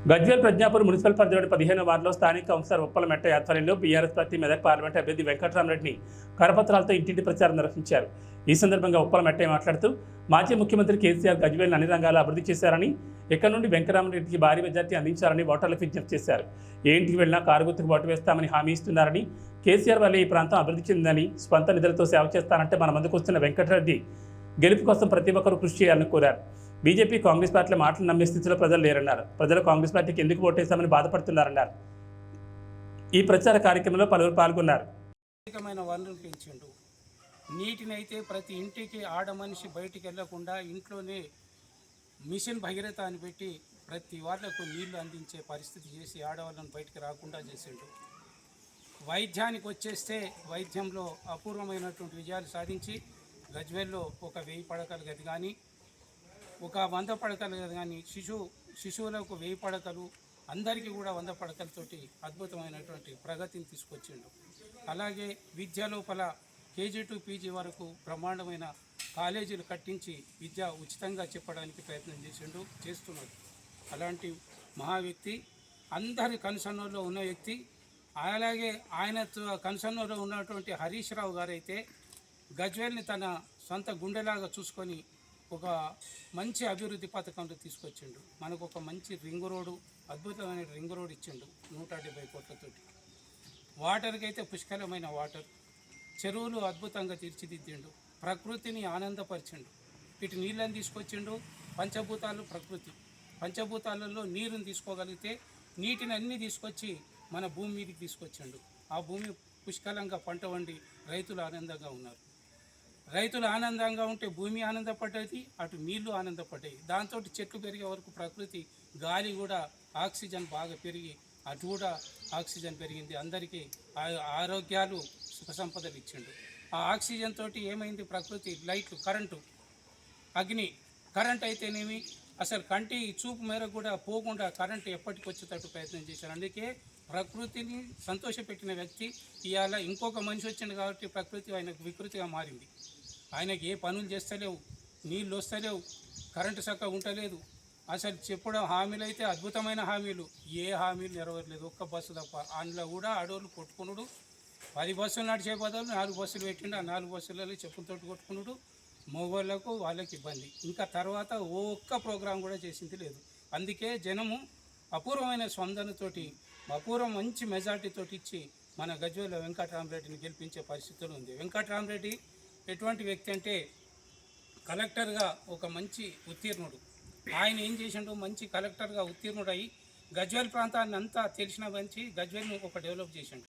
Gajwel Pragnapur municipal పరిధిలోని 15వ వార్డులో స్థానిక కౌన్సిలర్ ఉప్పల మెట్ట ఆధ్వర్యంలో బీఆర్ఎస్ పార్టీ మెదక్ పార్లమెంట్ అభ్యర్థి వెంకట్రామరెడ్డిని కరపత్రాలతో ఇంటింటి ప్రచారం నిర్వహించారు. ఈ సందర్భంగా ఉప్పల మెట్ట మాట్లాడుతూ మాజీ ముఖ్యమంత్రి కేసీఆర్ గజ్వేల్ని అన్ని రంగాల్లో అభివృద్ధి చేశారని, ఇక్కడ నుండి వెంకటరామరెడ్డికి భారీ మెజార్టీ అందించారని ఓటర్లకు విజ్ఞప్తి చేశారు. ఏ ఇంటికి వెళ్ళినా కారు గుర్తుకు ఓటు వేస్తామని హామీ ఇస్తున్నారని, కేసీఆర్ వల్లే ఈ ప్రాంతం అభివృద్ధి చెందిందని, స్వంత నిధులతో సేవ చేస్తానంటే మన ముందుకు వస్తున్న వెంకటరెడ్డి గెలుపు కోసం ప్రతి ఒక్కరూ కృషి చేయాలని కోరారు. బీజేపీ కాంగ్రెస్ పార్టీల మాటలు నమ్మే స్థితిలో ప్రజలు లేరన్నారు. ప్రజలు కాంగ్రెస్ పార్టీకి ఎందుకు ఓటేశామని బాధపడుతున్నారన్నారు. ఈ ప్రచార కార్యక్రమంలో పలువురు పాల్గొన్నారు. వనరులు పెంచిండు. నీటినైతే ప్రతి ఇంటికి ఆడ మనిషి బయటికి వెళ్లకుండా ఇంట్లోనే మిషన్ భగీరథ అని పెట్టి ప్రతి వాళ్ళకు నీళ్లు అందించే పరిస్థితి చేసి ఆడవాళ్ళను బయటికి రాకుండా చేసిండు. వైద్యానికి వచ్చేస్తే వైద్యంలో అపూర్వమైనటువంటి విజయాలు సాధించి గజ్వేల్లో ఒక 1000 పడకలు గది కానీ, ఒక 100 పడకలు గది కానీ, శిశువులకు 1000 పడకలు, అందరికీ కూడా 100 పడకలతోటి అద్భుతమైనటువంటి ప్రగతిని తీసుకొచ్చిండు. అలాగే విద్య లోపల కేజీ టు పీజీ వరకు బ్రహ్మాండమైన కాలేజీలు కట్టించి విద్య ఉచితంగా చెప్పడానికి ప్రయత్నం చేస్తున్నాడు. అలాంటి మహా వ్యక్తి, అందరి కన్సర్న్లో ఉన్న వ్యక్తి. అలాగే ఆయన కన్సర్న్లో ఉన్నటువంటి హరీష్ రావు గారైతే గజ్వేల్ని తన సొంత గుండెలాగా చూసుకొని ఒక మంచి అభివృద్ధి పథకంలో తీసుకొచ్చిండు. మనకు ఒక మంచి రింగ్ రోడ్డు, అద్భుతమైన రింగ్ రోడ్ ఇచ్చిండు 170 కోట్లతోటి. వాటర్కి అయితే పుష్కలమైన వాటర్, చెరువులు అద్భుతంగా తీర్చిదిద్దిండు, ప్రకృతిని ఆనందపరిచిండు. ఇటు నీళ్ళని తీసుకొచ్చిండు. పంచభూతాలు ప్రకృతి, పంచభూతాలలో నీరుని తీసుకోగలిగితే నీటిని అన్నీ తీసుకొచ్చి మన భూమి మీదకి తీసుకొచ్చిండు. ఆ భూమి పుష్కలంగా పంట వండి రైతులు ఆనందంగా ఉన్నారు. రైతులు ఆనందంగా ఉంటే భూమి ఆనందపడ్డది, అటు నీళ్లు ఆనందపడ్డాయి. దాంతో చెట్లు పెరిగే వరకు ప్రకృతి గాలి కూడా ఆక్సిజన్ బాగా పెరిగి అటు కూడా ఆక్సిజన్ పెరిగింది. అందరికీ ఆరోగ్యాలు సుఖ సంపదలు ఇచ్చిండు. ఆ ఆక్సిజన్ తోటి ఏమైంది, ప్రకృతి లైట్లు, కరెంటు, అగ్ని, కరెంట్ అయితేనేమి అసలు కంటి చూపు మేర కూడా పోకుండా కరెంటు ఎప్పటికి వచ్చేటట్టు ప్రయత్నం చేశారు. అందుకే ప్రకృతిని సంతోషపెట్టిన వ్యక్తి ఇవాళ ఇంకొక మనిషి వచ్చింది కాబట్టి ప్రకృతి ఆయనకు వికృతిగా మారింది. ఆయనకి ఏ పనులు చేస్తలేవు, నీళ్ళు వస్తలేవు, కరెంటు చక్కగా ఉండలేదు. అసలు చెప్పడం హామీలు అయితే అద్భుతమైన హామీలు, ఏ హామీలు నెరవేరలేదు. ఒక్క బస్సు తప్ప. అందులో కూడా అడవులు కొట్టుకున్నాడు. 10 బస్సులు నడిచే బదులు 4 బస్సులు పెట్టిండు. ఆ 4 బస్సులలో చెప్పులతోటి కొట్టుకున్నాడు. మగవాళ్ళకు వాళ్ళకి ఇబ్బంది. ఇంకా తర్వాత ఒక్క ప్రోగ్రాం కూడా చేసింది లేదు. అందుకే జనము అపూర్వమైన స్పందనతోటి మంచి మెజార్టీతోటి ఇచ్చి మన గజ్వేల్ వెంకట్రామరెడ్డిని గెలిపించే పరిస్థితులు ఉంది. వెంకట్రామరెడ్డి ఎటువంటి వ్యక్తి అంటే కలెక్టర్గా ఒక మంచి ఉత్తీర్ణుడు. ఆయన ఏం చేసిండు, మంచి కలెక్టర్గా ఉత్తీర్ణుడై గజ్వేల్ ప్రాంతాన్ని అంతా తెలిసిన మంచి గజ్వేల్ని ఒక డెవలప్ చేసిండు.